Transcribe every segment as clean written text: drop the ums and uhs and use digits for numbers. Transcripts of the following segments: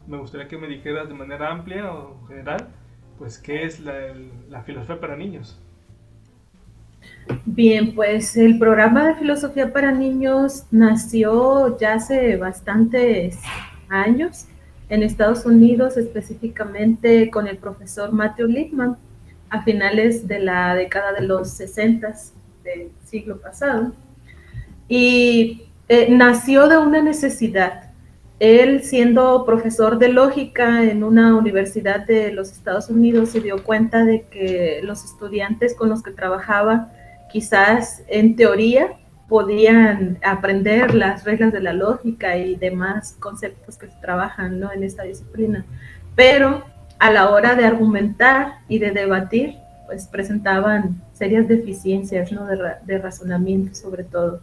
me gustaría que me dijeras de manera amplia o general, pues, ¿qué es la filosofía para niños? Bien, pues el programa de filosofía para niños nació ya hace bastantes años en Estados Unidos, específicamente con el profesor Matthew Lipman, a finales de la década de los 60 del siglo pasado. Y nació de una necesidad. Él, siendo profesor de lógica en una universidad de los Estados Unidos, se dio cuenta de que los estudiantes con los que trabajaba, quizás en teoría, podían aprender las reglas de la lógica y demás conceptos que se trabajan, ¿no?, en esta disciplina. Pero a la hora de argumentar y de debatir, pues presentaban serias deficiencias, ¿no?, de razonamiento sobre todo.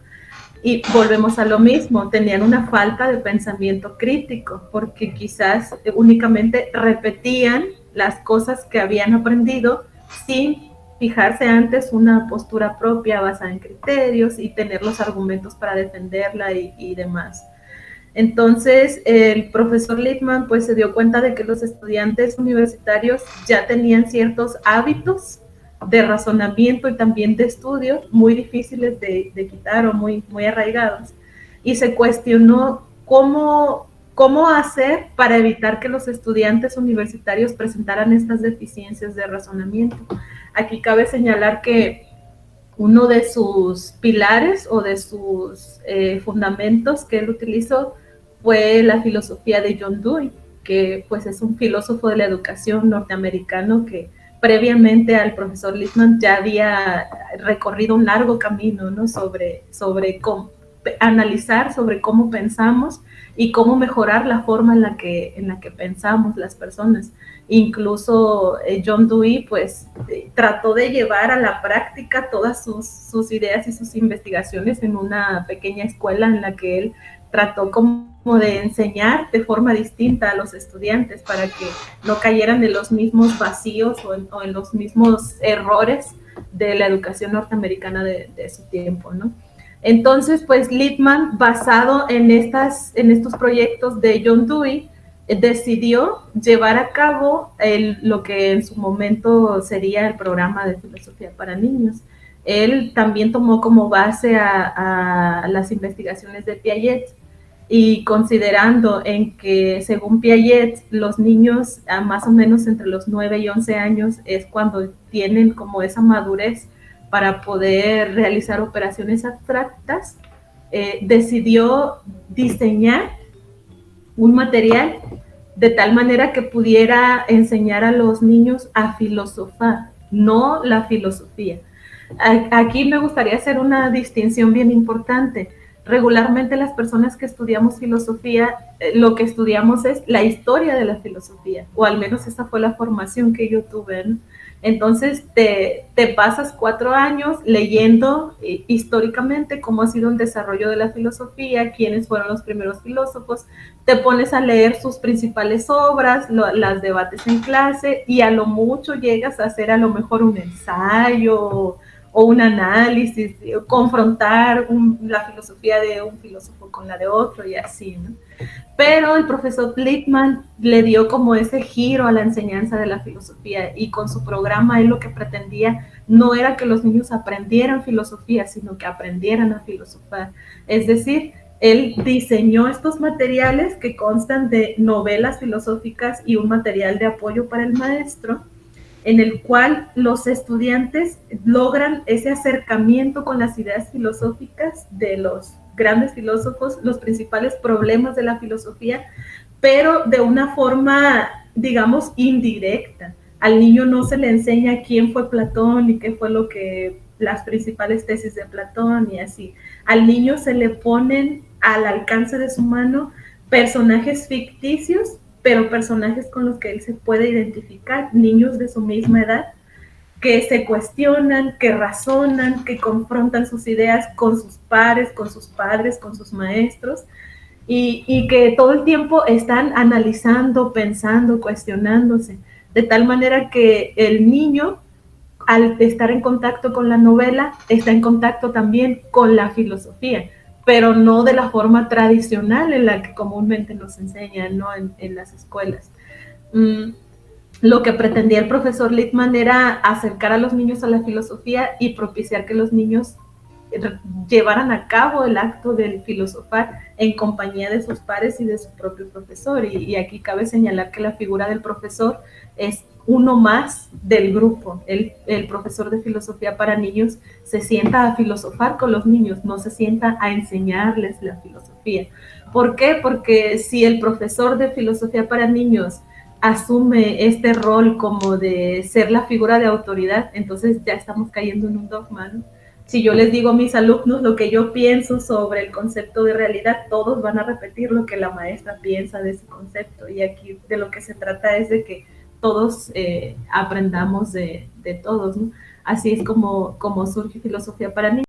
Y volvemos a lo mismo, tenían una falta de pensamiento crítico, porque quizás únicamente repetían las cosas que habían aprendido sin fijarse antes una postura propia basada en criterios y tener los argumentos para defenderla y demás. Entonces, el profesor Lippmann pues se dio cuenta de que los estudiantes universitarios ya tenían ciertos hábitos de razonamiento y también de estudio muy difíciles de quitar o muy arraigados. Y se cuestionó cómo hacer para evitar que los estudiantes universitarios presentaran estas deficiencias de razonamiento. Aquí cabe señalar que uno de sus pilares o de sus fundamentos que él utilizó fue la filosofía de John Dewey, que pues es un filósofo de la educación norteamericano que previamente al profesor Lippmann ya había recorrido un largo camino, ¿no?, sobre cómo analizar sobre cómo pensamos y cómo mejorar la forma en la que pensamos las personas. Incluso John Dewey pues trató de llevar a la práctica todas sus ideas y sus investigaciones en una pequeña escuela en la que él trató como de enseñar de forma distinta a los estudiantes para que no cayeran en los mismos vacíos o en los mismos errores de la educación norteamericana de su tiempo, ¿no? Entonces, pues Lippmann, basado en estos proyectos de John Dewey, decidió llevar a cabo lo que en su momento sería el programa de filosofía para niños. Él también tomó como base a las investigaciones de Piaget, y considerando en que según Piaget los niños a más o menos entre los 9 y 11 años es cuando tienen como esa madurez para poder realizar operaciones abstractas, decidió diseñar un material de tal manera que pudiera enseñar a los niños a filosofar, no la filosofía. Aquí me gustaría hacer una distinción bien importante. Regularmente las personas que estudiamos filosofía, lo que estudiamos es la historia de la filosofía, o al menos esa fue la formación que yo tuve, ¿no? Entonces te pasas 4 años leyendo históricamente cómo ha sido el desarrollo de la filosofía, quiénes fueron los primeros filósofos, te pones a leer sus principales obras, las debates en clase y a lo mucho llegas a hacer a lo mejor un ensayo o un análisis, confrontar la filosofía de un filósofo con la de otro y así, ¿no? Pero el profesor Lippmann le dio como ese giro a la enseñanza de la filosofía y con su programa él lo que pretendía no era que los niños aprendieran filosofía, sino que aprendieran a filosofar. Es decir, él diseñó estos materiales que constan de novelas filosóficas y un material de apoyo para el maestro, en el cual los estudiantes logran ese acercamiento con las ideas filosóficas de los grandes filósofos, los principales problemas de la filosofía, pero de una forma, digamos, indirecta. Al niño no se le enseña quién fue Platón y qué fue lo que las principales tesis de Platón y así. Al niño se le ponen al alcance de su mano personajes ficticios, pero personajes con los que él se puede identificar, niños de su misma edad, que se cuestionan, que razonan, que confrontan sus ideas con sus pares, con sus padres, con sus maestros, y que todo el tiempo están analizando, pensando, cuestionándose, de tal manera que el niño, al estar en contacto con la novela, está en contacto también con la filosofía, pero no de la forma tradicional en la que comúnmente nos enseñan, ¿no? En las escuelas. Lo que pretendía el profesor Littman era acercar a los niños a la filosofía y propiciar que los niños llevaran a cabo el acto del filosofar en compañía de sus pares y de su propio profesor. Y aquí cabe señalar que la figura del profesor es uno más del grupo. El profesor de filosofía para niños se sienta a filosofar con los niños, no se sienta a enseñarles la filosofía. ¿Por qué? Porque si el profesor de filosofía para niños asume este rol como de ser la figura de autoridad, entonces ya estamos cayendo en un dogma, ¿no? Si yo les digo a mis alumnos lo que yo pienso sobre el concepto de realidad, todos van a repetir lo que la maestra piensa de ese concepto. Y aquí de lo que se trata es de que todos aprendamos de todos, ¿no? Así es como surge Filosofía para Niños.